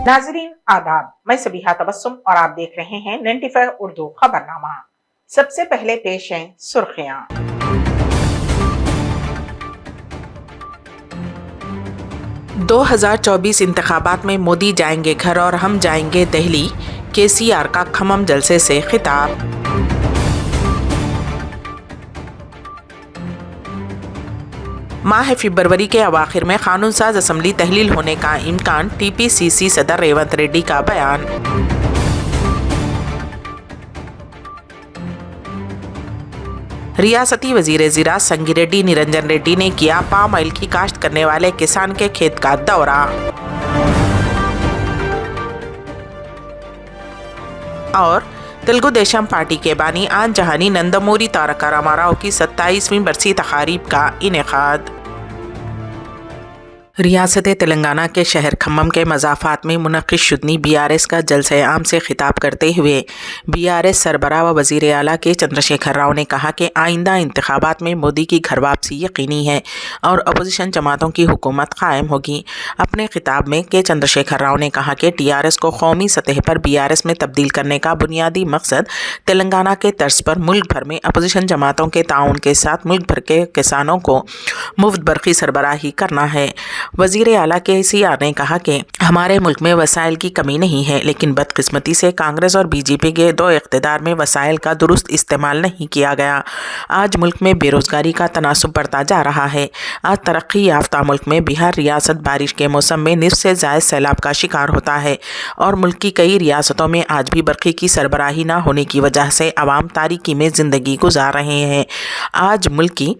नाजरीन आदाब, मैं सबिहा तबस्सुम और आप देख रहे हैं 95 उर्दू खबरनामा। सबसे पहले पेश हैं सुर्खियां। 2024 इंतखाबात में मोदी जाएंगे घर और हम जाएंगे दिल्ली, केसीआर का खम्मम जलसे से खिताब। माह फरवरी के अवाखिर में कानून साज असम्बली तहलील होने का इम्कान, टीपीसीसी सदर रेवंत रेड्डी का बयान। रियासती वजीर ज़िराअत संगिरेड्डी निरंजन रेड्डी ने किया पाम ऑयल की काश्त करने वाले किसान के खेत का दौरा। और तेलुगु देशम पार्टी के बानी आन जहानी नंदमूरी तारक रामाराव की 27वीं बरसी तकारीब का इनेकाद। रियासत तेलंगाना के शहर खम्मम के मज़ाफ़ात में मुनक़्क़िद शुदनी बीआरएस का जलसे आम से खिताब करते हुए बीआरएस सरबराह व वज़ीर आला के चंद्रशेखर राव ने कहा कि आइंदा इंतखाबात में मोदी की घर वापसी यकीनी है और अपोजिशन जमातों की हुकूमत कायम होगी। अपने खिताब में के चंद्रशेखर राव ने कहा कि टीआरएस को कौमी सतह पर बीआरएस में तब्दील करने का बुनियादी मकसद तेलंगाना के तर्ज पर मुल्क भर में अपोजिशन जमातों के ताउन के साथ मुल्क भर के किसानों को मुफ्त बरक़ी सरबराही करना है। वज़ीर आला केसीआर ने कहा कि हमारे मुल्क में वसाइल की कमी नहीं है, लेकिन बदकिस्मती से कांग्रेस और बीजेपी के दो इक़्तिदार में वसाइल का दुरुस्त इस्तेमाल नहीं किया गया। आज मुल्क में बेरोज़गारी का तनासुब बढ़ता जा रहा है। आज तरक्की याफ्ता मुल्क में बिहार रियासत बारिश के मौसम में निस्फ से ज़ायद सैलाब का शिकार होता है और मुल्क की कई रियासतों में आज भी बरक़ी की सरबराही न होने की वजह से अवाम तारीकी में ज़िंदगी गुजार रहे हैं। आज मुल्क की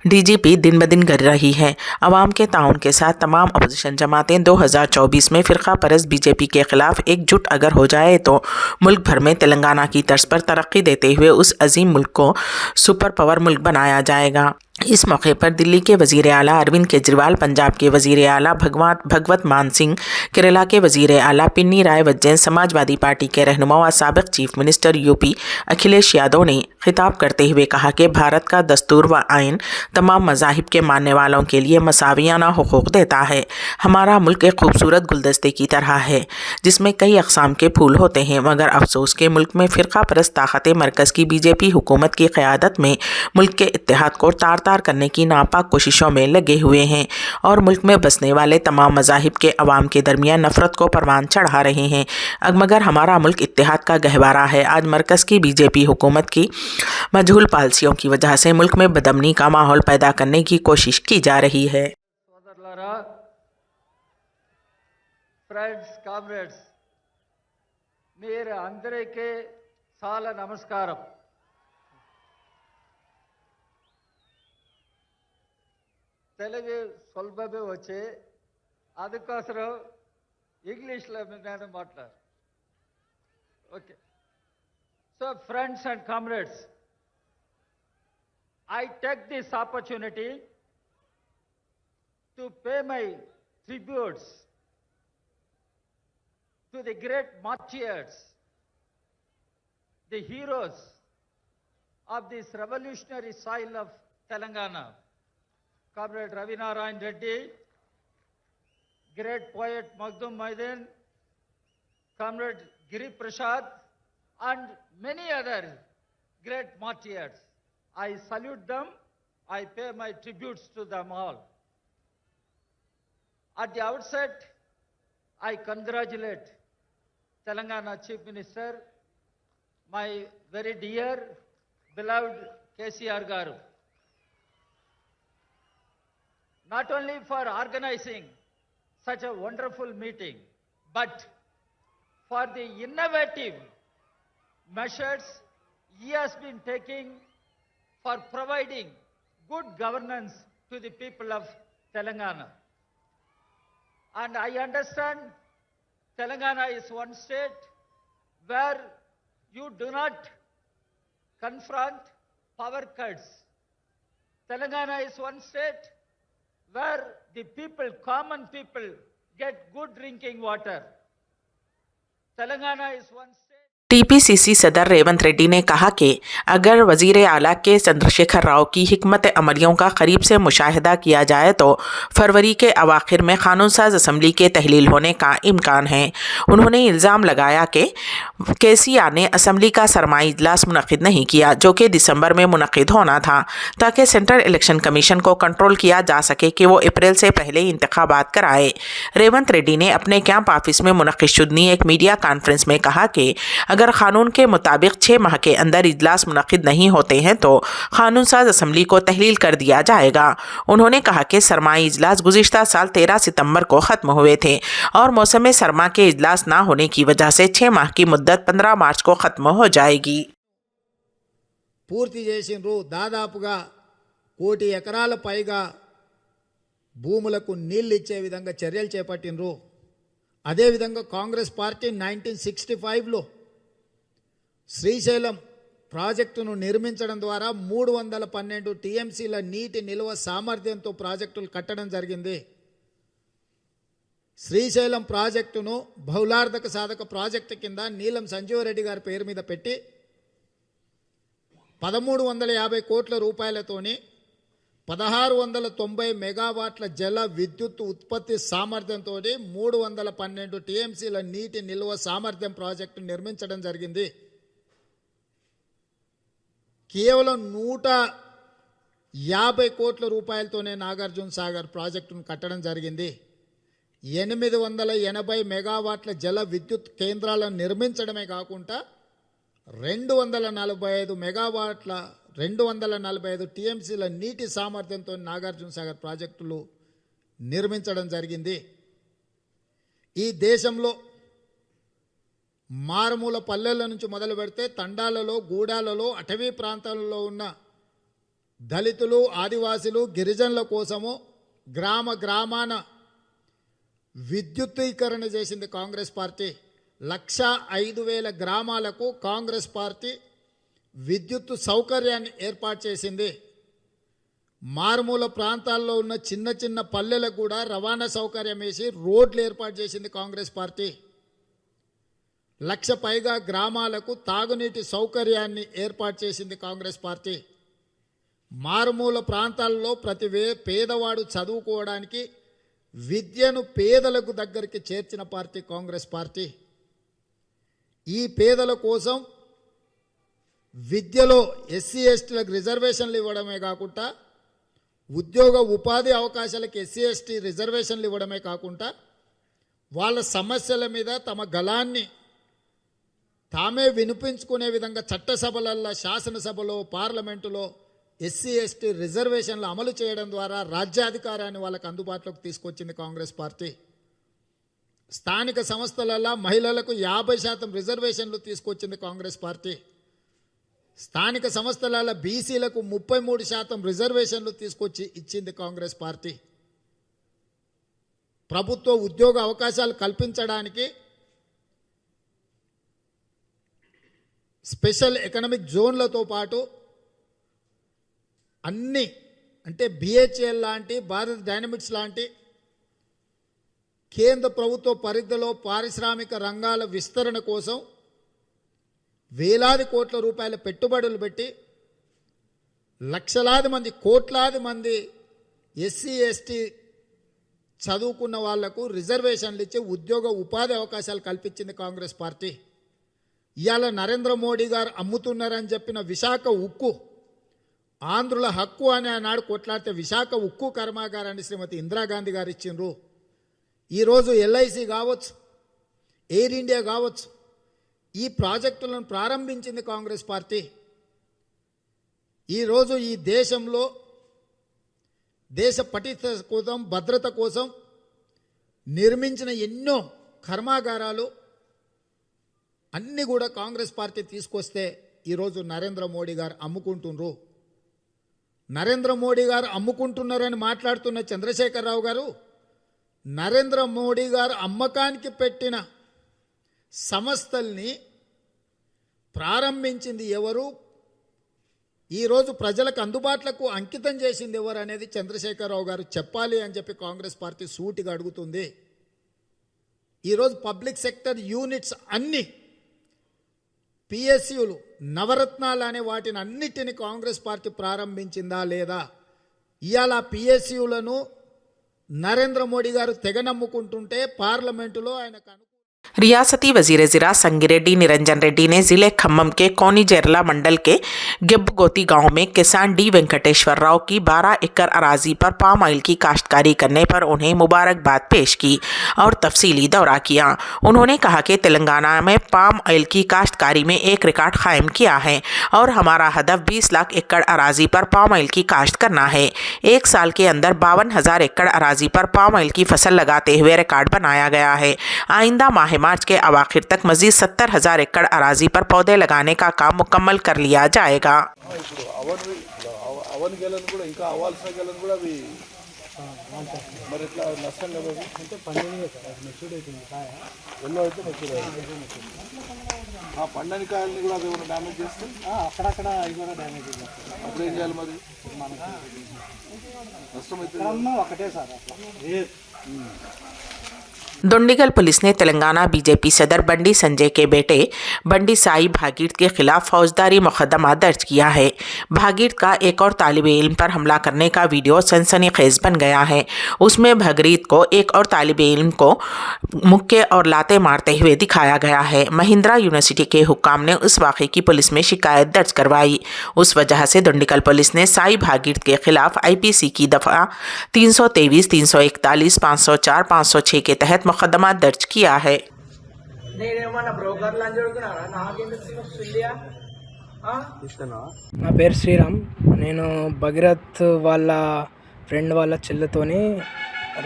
DGP दिन ब दिन गिर रही है। अवाम के ताउन के साथ तमाम अपोजिशन जमातें 2024 में फ़िरका परस्त बीजेपी के खिलाफ एकजुट अगर हो जाए तो मुल्क भर में तेलंगाना की तर्ज पर तरक्की देते हुए उस अजीम मुल्क को सुपर पावर मुल्क बनाया जाएगा। इस मौके पर दिल्ली के वज़ीर आला अरविंद केजरीवाल, पंजाब के वज़ीर आला भगवत मान सिंह, केरला के वज़ीर आला पिन्नी राय वजैन, समाजवादी पार्टी के रहनुमा व साबिक़ chief minister UP Akhilesh Yadav ने खिताब करते हुए कहा कि भारत का दस्तूर व आइन तमाम मज़ाहिब के मानने वालों के लिए मसावियाना हुकूक देता है। हमारा मुल्क एक खूबसूरत गुलदस्ते की तरह है जिसमें कई अक़साम के फूल होते हैं, मगर अफसोस के मुल्क में फ़िरका परस्त ताकतें मरकज़ की बीजेपी हुकूमत की क़यादत में मुल्क के इत्तेहाद को तार करने की नापाक कोशिशों में लगे हुए हैं और मुल्क में बसने वाले तमाम मज़ाहिब के अवाम के दरमियान नफरत को परवान चढ़ा रहे हैं। मगर हमारा मुल्क इत्तेहाद का गहवारा है। आज मरकज़ की बीजेपी हुकूमत की मजहूल पॉलिसियों की वजह से मुल्क में बदअमनी का माहौल पैदा करने की कोशिश की जा रही है। फ्रेंड्स, कामरेड्स, मेरे अंदरिकी చాలా నమస్కారం। తెలుగు సులభమే వచ్చే అందుకోసం ఇంగ్లీష్లో నేను మాట్లాడు. Okay. So friends and comrades, I take this opportunity to pay my tributes to the great martyrs, the heroes of this revolutionary soil of Telangana. Comrade Ravi Narayan Reddy, great poet Maghdum Maidin, Comrade Giri Prasad, and many other great martyrs. I salute them. I pay my tributes to them all. At the outset, I congratulate Telangana Chief Minister, my very dear, beloved KCR Garu, not only for organizing such a wonderful meeting, but for the innovative measures he has been taking for providing good governance to the people of Telangana. And I understand Telangana is one state where you do not confront power cuts. Telangana is one state where the people, common people, get good drinking water. Telangana is one state TPCC सदर रेवंत रेड्डी ने कहा कि अगर वजीर आला के चंद्रशेखर राव की हिकमत अमलियों का करीब से मुशाहिदा किया जाए तो फरवरी के अवाखिर में कानून साज असम्बली के तहलील होने का इम्कान है। उन्होंने इल्ज़ाम लगाया कि केसीआर ने असम्बली का सरमाई इजलास मुनक़िद नहीं किया जो कि दिसंबर में मुनक़िद होना था, ताकि सेंट्रल इलेक्शन कमीशन को कंट्रोल किया जा सके कि वो अप्रैल से पहले इंतखाबात कराए। रेवंत रेड्डी ने अपने कैंप ऑफिस में मुनक़िद शुदनी एक मीडिया कॉन्फ्रेंस में कहा कि अगर कानून के मुताबिक 6 माह के अंदर इजलास मुनक़िद नहीं होते हैं तो कानून साज असम्बली को तहलील कर दिया जाएगा। उन्होंने कहा कि सरमाई इजलास गुज़िश्ता साल 13 सितंबर को ख़त्म हुए थे और मौसम सरमा के इजलास ना होने की वजह से 6 माह की मुद्दत 15 मार्च को ख़त्म हो जाएगी। పూర్తి చేసినరు దాదాపుగా 1 కోటి ఎకరాల పైగా భూములకు నీళ్లు ఇచ్చే విధంగా చర్యలు చేపట్టినరు। అదే విధంగా కాంగ్రెస్ పార్టీ 1965లో శ్రీశైలం ప్రాజెక్టును నిర్మించడం ద్వారా 312 టీఎంసీల నీటి నిల్వ సామర్థ్యంతో ప్రాజెక్టులు కట్టడం జరిగింది। శ్రీశైలం ప్రాజెక్టును బహుళార్థక సాధక ప్రాజెక్టు కింద నీలం సంజీవరెడ్డి గారి పేరు మీద పెట్టి 1350 కోట్ల రూపాయలతోని 1690 మెగావాట్ల జల విద్యుత్ ఉత్పత్తి సామర్థ్యంతో 312 టీఎంసీల నీటి నిల్వ సామర్థ్యం ప్రాజెక్టు నిర్మించడం జరిగింది। కేవలం 150 కోట్ల రూపాయలతోనే నాగార్జున సాగర్ ప్రాజెక్టును కట్టడం జరిగింది। 880 మెగావాట్ల జల విద్యుత్ కేంద్రాలను నిర్మించడమే కాకుండా 245 టీఎంసీల నీటి సామర్థ్యంతో నాగార్జున సాగర్ ప్రాజెక్టులు నిర్మించడం జరిగింది। ఈ దేశంలో మారుమూల పల్లెల నుంచి మొదలు పెడితే తండాలలో, గూడాలలో, అటవీ ప్రాంతాలలో ఉన్న దళితులు, ఆదివాసీలు, గిరిజనుల కోసము గ్రామాన విద్యుత్తీకరణ చేసింది కాంగ్రెస్ పార్టీ। 1,05,000 గ్రామాలకు కాంగ్రెస్ పార్టీ విద్యుత్ సౌకర్యాన్ని ఏర్పాటు చేసింది। మారుమూల ప్రాంతాల్లో ఉన్న చిన్న చిన్న పల్లెలకు కూడా రవాణా సౌకర్యం వేసి రోడ్లు ఏర్పాటు చేసింది కాంగ్రెస్ పార్టీ। 1,00,000 పైగా గ్రామాలకు తాగునీటి సౌకర్యాన్ని ఏర్పాటు చేసింది కాంగ్రెస్ పార్టీ। మారుమూల ప్రాంతాల్లో ప్రతి పేదవాడు చదువుకోవడానికి విద్యను పేదలకు దగ్గరికి చేర్చిన పార్టీ కాంగ్రెస్ పార్టీ। ఈ పేదల కోసం విద్యలో ఎస్సీ ఎస్టీలకు రిజర్వేషన్లు ఇవ్వడమే కాకుండా ఉద్యోగ ఉపాధి అవకాశాలకు ఎస్సీ ఎస్టీ రిజర్వేషన్లు ఇవ్వడమే కాకుండా వాళ్ళ సమస్యల మీద తమ గళాన్ని తామే వినిపించుకునే విధంగా చట్టసభలలో, శాసనసభలో, పార్లమెంటులో ఎస్సీ ఎస్టీ రిజర్వేషన్లు అమలు చేయడం ద్వారా రాజ్యాధికారాన్ని వాళ్ళకు అందుబాటులోకి తీసుకొచ్చింది కాంగ్రెస్ పార్టీ। స్థానిక సంస్థలలో మహిళలకు 50% రిజర్వేషన్లు తీసుకొచ్చింది కాంగ్రెస్ పార్టీ। స్థానిక సంస్థల బీసీలకు 33% రిజర్వేషన్లు తీసుకొచ్చి ఇచ్చింది కాంగ్రెస్ పార్టీ। ప్రభుత్వ ఉద్యోగ అవకాశాలు కల్పించడానికి స్పెషల్ ఎకనామిక్ జోన్లతో పాటు అన్ని అంటే బిహెచ్ఎల్ లాంటి, భారత్ డైనమిక్స్ లాంటి కేంద్ర ప్రభుత్వ పరిధిలో పారిశ్రామిక రంగాల విస్తరణ కోసం వేలాది కోట్ల రూపాయల పెట్టుబడులు పెట్టి లక్షలాది మంది, కోట్లాది మంది ఎస్సీ ఎస్టీ చదువుకున్న వాళ్లకు రిజర్వేషన్లు ఇచ్చి ఉద్యోగ ఉపాధి అవకాశాలు కల్పించింది కాంగ్రెస్ పార్టీ। ఇవాళ నరేంద్ర మోడీ గారు అమ్ముతున్నారని చెప్పిన విశాఖ ఉక్కు, ఆంధ్రుల హక్కు అని ఆనాడు కొట్లాడితే విశాఖ ఉక్కు కర్మాగారాన్ని శ్రీమతి ఇందిరాగాంధీ గారు ఇచ్చిండ్రు। ఈరోజు ఎల్ఐసి కావచ్చు, ఎయిర్ ఇండియా కావచ్చు, ఈ ప్రాజెక్టులను ప్రారంభించింది కాంగ్రెస్ పార్టీ। ఈరోజు ఈ దేశంలో దేశ పటిష్ట కోసం, భద్రత కోసం నిర్మించిన ఎన్నో కర్మాగారాలు అన్నీ కూడా కాంగ్రెస్ పార్టీ తీసుకొస్తే ఈరోజు నరేంద్ర మోడీ గారు అమ్ముకుంటున్నారు। నరేంద్ర మోడీ గారు అమ్ముకుంటున్నారని మాట్లాడుతున్న చంద్రశేఖరరావు గారు, నరేంద్ర మోడీ గారు అమ్మకానికి పెట్టిన సంస్థల్ని ప్రారంభించింది ఎవరు, ఈరోజు ప్రజలకు అందుబాటులకు అంకితం చేసింది ఎవరు అనేది చంద్రశేఖరరావు గారు చెప్పాలి అని చెప్పి కాంగ్రెస్ పార్టీ సూటిగా అడుగుతుంది। ఈరోజు పబ్లిక్ సెక్టర్ యూనిట్స్ అన్నీ పిఎస్యులు నవరత్నాలు అనే వాటిని అన్నిటిని కాంగ్రెస్ పార్టీ ప్రారంభించిందా లేదా? ఇవాళ పిఎస్యులను నరేంద్ర మోడీ గారు తెగ నమ్ముకుంటుంటే పార్లమెంటులో ఆయనకు रियासती वजीर ज़िरा संगिरेड्डी निरंजन रेड्डी ने ज़िले खम्मम के कोनीजेरला मंडल के गिब्बगोती गांव में किसान डी वेंकटेश्वर राव की 12 एकड़ अराजी पर पाम ऑयल की काश्तकारी करने पर उन्हें मुबारकबाद पेश की और तफसीली दौरा किया। उन्होंने कहा कि तेलंगाना में पाम ऑयल की काश्तकारी में एक रिकॉर्ड कायम किया है और हमारा हदफ 20 लाख एकड़ अराजी पर पाम ऑयल की काश्त करना है। एक साल के अंदर 52,000 एकड़ अराजी पर पाम ऑयल की फसल लगाते हुए रिकॉर्ड बनाया गया है। आइंदा माह मार्च के अवाखिर तक मजीद 70,000 एकड़ अराजी पर पौधे लगाने का काम मुकम्मल कर लिया जाएगा। दुंडीगल पुलिस ने तेलंगाना बीजेपी सदर बंडी संजय के बेटे बंडी साई भागीरथ के खिलाफ फौजदारी मुकदमा दर्ज किया है। भागीरथ का एक और तालिबे इल्म पर हमला करने का वीडियो सनसनीखेज बन गया है। उसमें भागीरथ को एक और तालिबे इल्म को मुक्के और लाते मारते हुए दिखाया गया है। महिंद्रा यूनिवर्सिटी के हुक्काम ने उस वाक़े की पुलिस में शिकायत दर्ज करवाई। उस वजह से दुंडीगल पुलिस ने साई भागीरथ के खिलाफ IPC की दफ़ा 323, 341, 504, 506 के तहत मुकदमा दर्ज किया है। నా పేరు శ్రీరామ్. నేను భగీరథ్ వాళ్ళ ఫ్రెండ్ వాళ్ళ చెల్లెతోని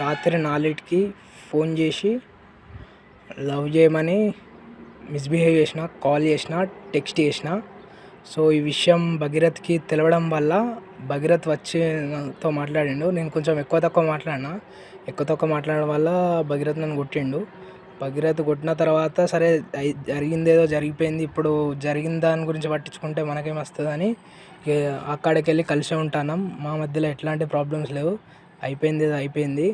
రాత్రి 4కి ఫోన్ చేసి లవ్ చేయమని మిస్బిహేవ్ చేసిన, కాల్ చేసిన, టెక్స్ట్ చేసిన. సో ఈ విషయం భగీరథ్కి తెలవడం వల్ల భగీరథ్ వచ్చి నాతో మాట్లాడిండు. నేను కొంచెం ఎక్కువ తక్కువ మాట్లాడడం వల్ల భగీరథ్ నన్ను కొట్టిండు. భగీరథ్ కొట్టిన తర్వాత సరే జరిగిందేదో జరిగిపోయింది, ఇప్పుడు జరిగిన దాని గురించి పట్టించుకుంటే మనకేం వస్తుందని అక్కడికి వెళ్ళి కలిసే ఉంటున్నాం. మా మధ్యలో ఎట్లాంటి ప్రాబ్లమ్స్ లేవు. అయిపోయింది, ఏదో అయిపోయింది.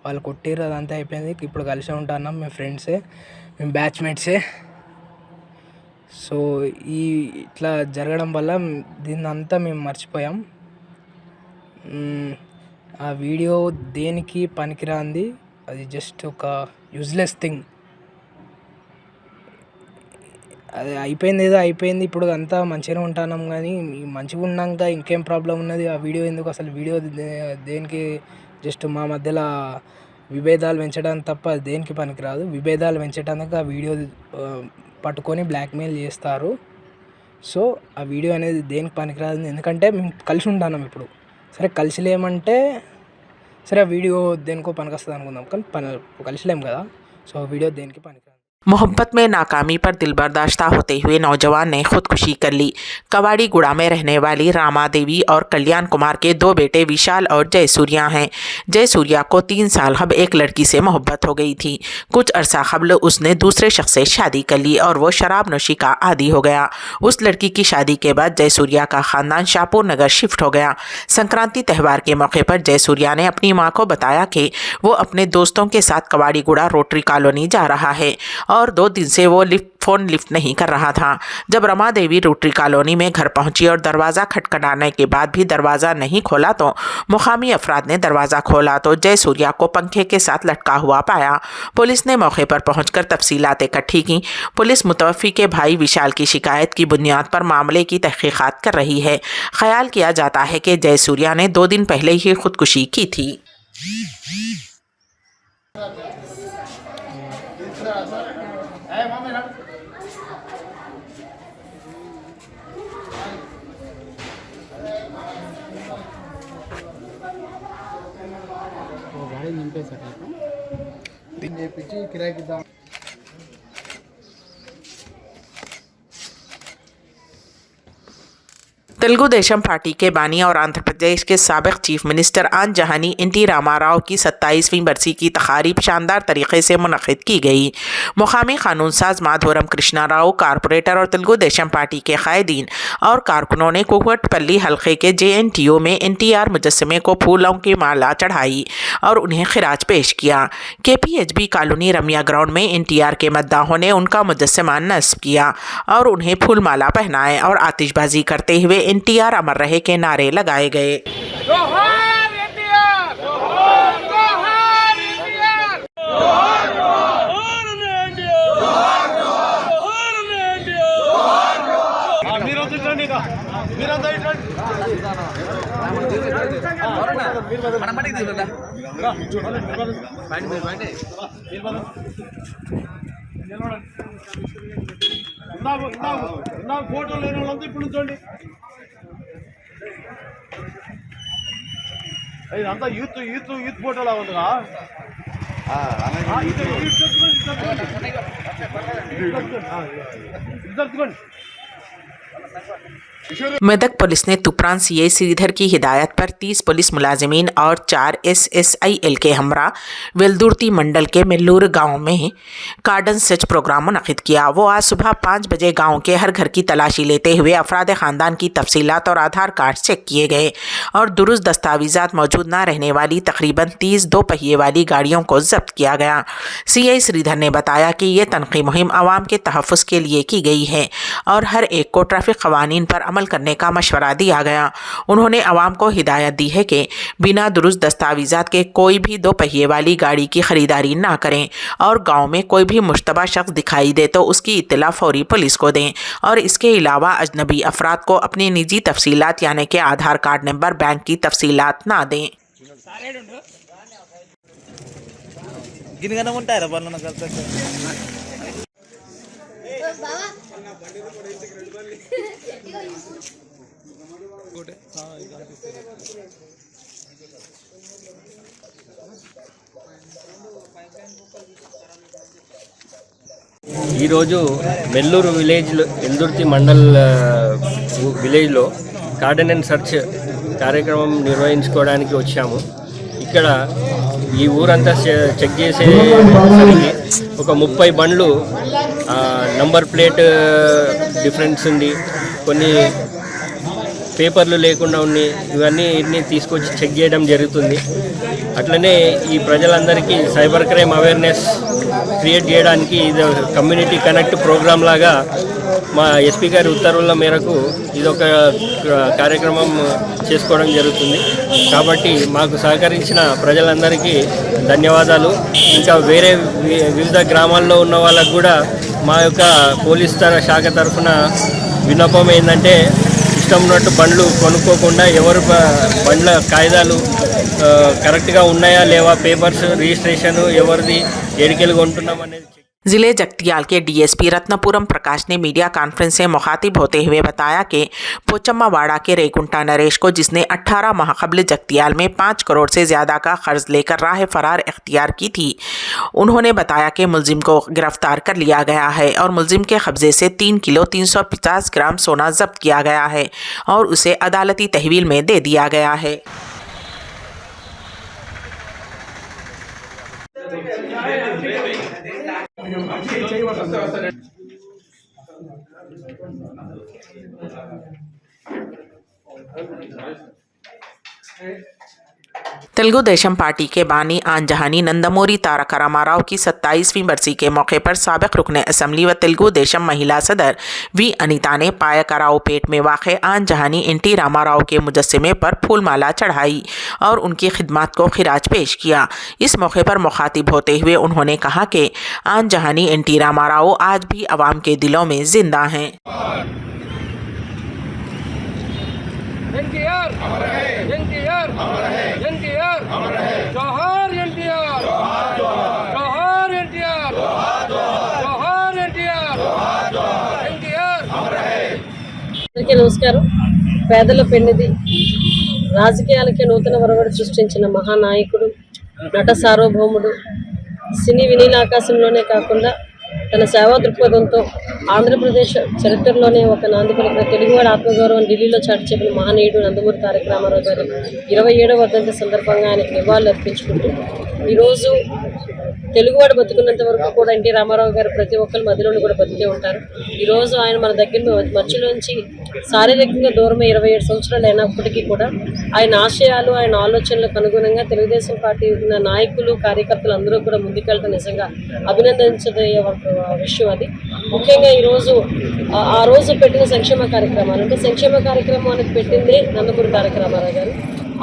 వాళ్ళు కొట్టిర్రు, అదంతా అయిపోయింది. ఇప్పుడు కలిసే ఉంటున్నాం. మేము ఫ్రెండ్సే, మేము బ్యాచ్మేట్సే. సో ఇట్లా జరగడం వల్ల దీన్నంతా మేము మర్చిపోయాం. ఆ వీడియో దేనికి పనికిరాంది, అది జస్ట్ ఒక యూజ్లెస్ థింగ్. అది అయిపోయింది, ఏదో అయిపోయింది. ఇప్పుడు అంతా మంచిగానే ఉంటున్నాం, కానీ మంచిగా ఉన్నాక ఇంకేం ప్రాబ్లం ఉన్నది? ఆ వీడియో ఎందుకు? అసలు వీడియో దేనికి? జస్ట్ మా మధ్యలో విభేదాలు పెంచడానికి తప్ప దేనికి పనికిరాదు. విభేదాలు పెంచడానికి ఆ వీడియో పట్టుకొని బ్లాక్మెయిల్ చేస్తారు. సో ఆ వీడియో అనేది దేనికి పనికిరాదు. ఎందుకంటే మేము కలిసి ఉంటున్నాం ఇప్పుడు. సరే కలిసి లేమంటే సరే ఆ వీడియో దేనికో పనికొస్తుంది అనుకుందాం, కానీ కలిసి లేం కదా. సో వీడియో దేనికి పనికిరాదు. मोहब्बत में नाकामी पर दिलबर्दाश्ता होते हुए नौजवान ने खुदकुशी कर ली। कवाड़ीगुड़ा में रहने वाली रामा देवी और कल्याण कुमार के 2 बेटे विशाल और जयसूर्या हैं। जयसूर्या को 3 साल कबल एक लड़की से मोहब्बत हो गई थी। कुछ अरसा कबल उसने दूसरे शख्स से शादी कर ली और वो शराब नोशी का आदी हो गया। उस लड़की की शादी के बाद जयसूर्या का ख़ानदान शाहपुर नगर शिफ्ट हो गया। संक्रांति त्यौहार के मौके पर जयसूर्या ने अपनी मां को बताया कि वो अपने दोस्तों के साथ कवाड़ीगुड़ा रोटरी कॉलोनी जा रहा है और 2 दिन से वो फ़ोन लिफ्ट नहीं कर रहा था। जब रमा देवी रोटरी कॉलोनी में घर पहुंची और दरवाज़ा खटखटाने के बाद भी दरवाज़ा नहीं खोला तो मुकामी अफराद ने दरवाज़ा खोला तो जयसूर्या को पंखे के साथ लटका हुआ पाया। पुलिस ने मौके पर पहुंचकर तफसीलात इकट्ठी की। पुलिस मुतवफ़ी के भाई विशाल की शिकायत की बुनियाद पर मामले की तहकीकात कर रही है। ख्याल किया जाता है कि जयसूर्या ने 2 दिन पहले ही खुदकुशी की थी। గాడి నింపేశారు దీన్ని చేపించి కిరాయికి ఇద్దాం. तेलुगु देशम पार्टी के बानी और आंध्र प्रदेश के साबिक चीफ मिनिस्टर आंजहानी एनटी रामाराव की 27वीं बरसी की तकारीब शानदार तरीके से मुनक़िद की गई। मुकामी कानून साज माधवरम कृष्णा राव, कारपोरेटर और तेलुगु देशम पार्टी के कायदीन और कारकुनों ने कुकटपल्ली हल्के के JNTU में NTR मुजस्समे को फूलों की माला चढ़ाई और उन्हें खिराज पेश किया। KPHB कॉलोनी रमिया ग्राउंड में NTR के मद्दाहों ने उनका मुजस्समा नस्ब किया और उन्हें फूलमाला पहनाए और आतिशबाजी करते हुए NTR अमर रहे के नारे लगाए गए। ఫోటో లేని వాళ్ళంతా ఇప్పుడు చూడండి, ఇదంతా యూత్ యూత్ యూత్ ఫోటోలా ఉందిగా. मेदक पुलिस ने तुपरान CI श्रीधर की हिदायत पर 30 पुलिस मुलाजिमीन और 4 SSIL के हमरा वेलदुर्ती मंडल के मेल्लूर गांव में कार्डन सर्च प्रोग्राम मुनक़िद किया। वो आज सुबह 5 बजे गांव के हर घर की तलाशी लेते हुए अफराद ख़ानदान की तफसीलात और आधार कार्ड चेक किए गए और दुरुस्त दस्तावेज़ात मौजूद न रहने वाली तकरीबन 30 दो पहिए वाली गाड़ियों को जब्त किया गया। CI श्रीधर ने बताया कि ये तनक़ी मुहिम आवाम के तहफ़्फ़ुज़ के लिए की गई है और हर एक को ट्रैफिक क़वानीन पर अमल करने का मशवरा दिया गया। उन्होंने आवाम को हिदायत दी है कि बिना दुरुस्त दस्तावेज़ात के कोई भी दो पहिए वाली गाड़ी की ख़रीदारी ना करें और गांव में कोई भी मुश्तबा शख्स दिखाई दे तो उसकी इत्तला फौरी पुलिस को दें और इसके अलावा अजनबी अफराद को अपनी निजी तफसीलात यानी कि आधार कार्ड नंबर, बैंक की तफसीलात ना दें। ఈరోజు మెల్లూరు విలేజ్లో ఎల్దుర్తి మండల్ విలేజ్లో కార్డన్ అండ్ సర్చ్ కార్యక్రమం నిర్వహించుకోవడానికి వచ్చాము. ఇక్కడ ఈ ఊరంతా చెక్ చేసేసరికి ఒక 30 బండ్లు నంబర్ ప్లేట్ డిఫరెన్స్ ఉంది, కొన్ని పేపర్లు లేకుండా ఉన్నాయి, ఇవన్నీ తీసుకొచ్చి చెక్ చేయడం జరుగుతుంది. అట్లనే ఈ ప్రజలందరికీ సైబర్ క్రైమ్ అవేర్నెస్ క్రియేట్ చేయడానికి ఇది కమ్యూనిటీ కనెక్ట్ ప్రోగ్రామ్ లాగా మా ఎస్పీ గారి ఉత్తర్వుల మేరకు ఇదొక కార్యక్రమం చేసుకోవడం జరుగుతుంది. కాబట్టి మాకు సహకరించిన ప్రజలందరికీ ధన్యవాదాలు. ఇంకా వేరే వివిధ గ్రామాల్లో ఉన్న వాళ్ళకు కూడా మా యొక్క పోలీస్ శాఖ తరఫున విన్నపం ఏంటంటే, ఇష్టం ఉన్నట్టు బండ్లు కొనుక్కోకుండా ఎవరు బండ్ల కాయిదాలు కరెక్ట్గా ఉన్నాయా లేవా, పేపర్స్ రిజిస్ట్రేషన్ ఎవరిది ఎడికెళ్ళి కొంటున్నాం అనేది। जिले जगतियाल के DSP रत्नपुरम प्रकाश ने मीडिया कॉन्फ्रेंस से मुखातिब होते हुए बताया कि पोचम्मावाड़ा के रेकुंटा नरेश को, जिसने 18 माह कबल जगतियाल में 5 करोड़ से ज़्यादा का कर्ज लेकर राह फरार इख्तियार की थी। उन्होंने बताया कि मुलजिम को गिरफ्तार कर लिया गया है और मुलजिम के कब्जे से 3 किलो 350 ग्राम सोना जब्त किया गया है और उसे अदालती तहवील में दे दिया गया है। तेलुगु देशम पार्टी के बानी आंजहानी नंदमूरी तारक रामाराव की 27वीं बरसी के मौके पर साबिक रुकने असम्बली व तेलुगु देशम महिला सदर V अनीता ने पायकरावपेट में वाक़ आंजहानी NT रामाराव के मुजस्समे पर फूलमाला चढ़ाई और उनकी खिदमत को खिराज पेश किया। इस मौके पर मुखातिब होते हुए उन्होंने कहा कि आंजहानी NT रामाराव आज भी आवाम के दिलों में जिंदा हैं। NTR अमर है, NTR अमर है, NTR अमर है, जोहार NTR, जोहार NTR, जोहार NTR, NTR अमर है। అందరికీ నమస్కారం. పేదల పెన్నిది, రాజకీయాలకే నూతన వరవడి సృష్టించిన మహానాయకుడు, నట సార్వభౌముడు, సినీ వినీలాకాశంలోనే కాకుండా తన సేవా దృక్పథంతో ఆంధ్రప్రదేశ్ చరిత్రలోనే ఒక నాంది పలికిన తెలుగువాడి ఆత్మగౌరవం ఢిల్లీలో చాటి చెప్పిన మహనీయుడు నందమూరి తారక రామారావు గారి 27వ వర్ధంతి సందర్భంగా ఆయనకు నివాళులు అర్పించుకుంటూ ఈరోజు తెలుగువాడు బతుకున్నంత వరకు కూడా ఎన్టీ రామారావు గారు ప్రతి ఒక్కరి మధ్యలోనూ కూడా బతికే ఉంటారు. ఈరోజు ఆయన మన దగ్గర మధ్యలోంచి శారీరకంగా దూరమే 27 సంవత్సరాలు అయినప్పటికీ కూడా ఆయన ఆశయాలు ఆయన ఆలోచనలకు అనుగుణంగా తెలుగుదేశం పార్టీ ఉన్న నాయకులు కార్యకర్తలు అందరూ కూడా ముందుకెళ్ళడం నిజంగా అభినందించదయ్యే విషయం. అది ముఖ్యంగా ఈరోజు ఆ రోజు పెట్టిన సంక్షేమ కార్యక్రమాలు అంటే సంక్షేమ కార్యక్రమానికి పెట్టింది నందమూరి తారక రామారావు గారు.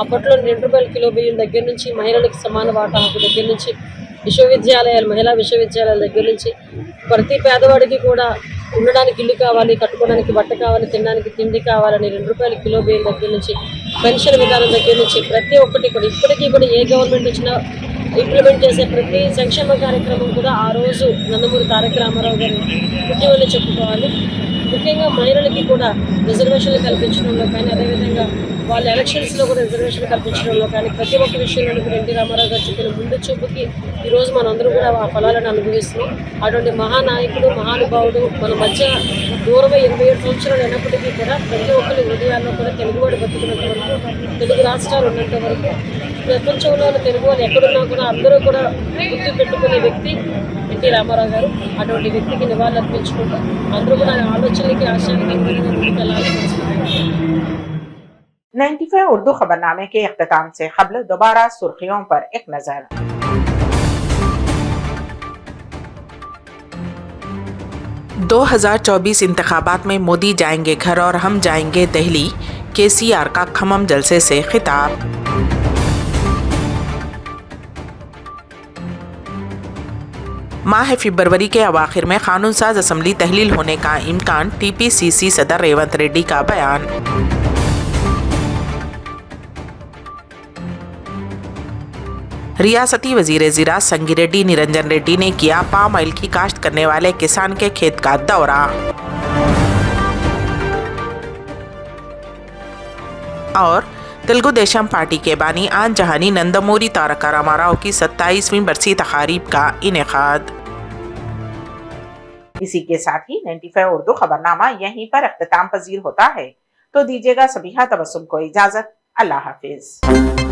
అప్పట్లో ₹2 కిలో బియ్యం దగ్గర నుంచి మహిళలకు సమాన వాటా హక్కు దగ్గర నుంచి విశ్వవిద్యాలయాలు మహిళా విశ్వవిద్యాలయాల దగ్గర నుంచి ప్రతి పేదవాడికి కూడా ఉండడానికి ఇల్లు కావాలి, కట్టుకోవడానికి బట్ట కావాలి, తినడానికి తిండి కావాలని ₹2 కిలో బియ్యం దగ్గర నుంచి పెన్షన్ విధానం దగ్గర నుంచి ప్రతి ఒక్కటి కూడా ఇప్పటికీ కూడా ఏ గవర్నమెంట్ వచ్చినా ఇంప్లిమెంట్ చేసే ప్రతి సంక్షేమ కార్యక్రమం కూడా ఆ రోజు నందమూరి తారక రామారావు గారు పుట్టివని చెప్పుకోవాలి. ముఖ్యంగా మహిళలకి కూడా రిజర్వేషన్లు కల్పించడంలో కానీ అదేవిధంగా వాళ్ళ ఎలక్షన్స్లో కూడా రిజర్వేషన్ కల్పించడంలో కానీ ప్రతి ఒక్క విషయంలో కూడా ఎన్టీ రామారావు గారు చెప్పిన ముందు చూపుకి ఈరోజు మనందరూ కూడా ఆ ఫలాలను అనుభవిస్తున్నాం. అటువంటి మహానాయకుడు మహానుభావుడు మన మధ్య దూరమై 27 సంవత్సరాలు అయినప్పటికీ కూడా ప్రతి ఒక్కరి హృదయాల్లో కూడా తెలుగువాడు బతుకున్నంత వరకు తెలుగు రాష్ట్రాలు ఉన్నంత వరకు ప్రపంచంలో తెలుగు వాళ్ళు ఎక్కడున్నా కూడా అందరూ కూడా గుర్తు పెట్టుకునే వ్యక్తి ఎన్టీ రామారావు గారు. అటువంటి వ్యక్తికి నివాళులు అర్పించుకుంటూ అందరూ కూడా ఆలోచనలకి ఆశయాలకి ముందుకెళ్ళాలి. 95 उर्दू खबरनामे के इख्तिताम से खबल दोबारा सुर्खियों पर एक नजर। 2024 इंतखाबात में मोदी जाएंगे घर और हम जाएंगे दिल्ली, केसीआर का खम्मम जलसे से खिताब। माह फरवरी के अवाखिर में कानून साज असम्बली तहलील होने का इम्कान, टीपीसीसी सदर रेवंत रेड्डी का बयान। रियासती वजीर ज़राअत संगी रेड्डी निरंजन रेड्डी ने किया पाम ऑयल की काश्त करने वाले किसान के खेत का दौरा। और तेलुगु देशम पार्टी के बानी आन जहानी नंदमूरी तारक रामाराव की 27वीं बरसी तकारीब का इनेकाद। इसी के साथ ही 95 उर्दू खबरनामा यहीं पर इख्तिताम पजीर होता है। तो दीजिएगा सबीहा तबस्सुम को इजाजत। अल्लाह हाफिज।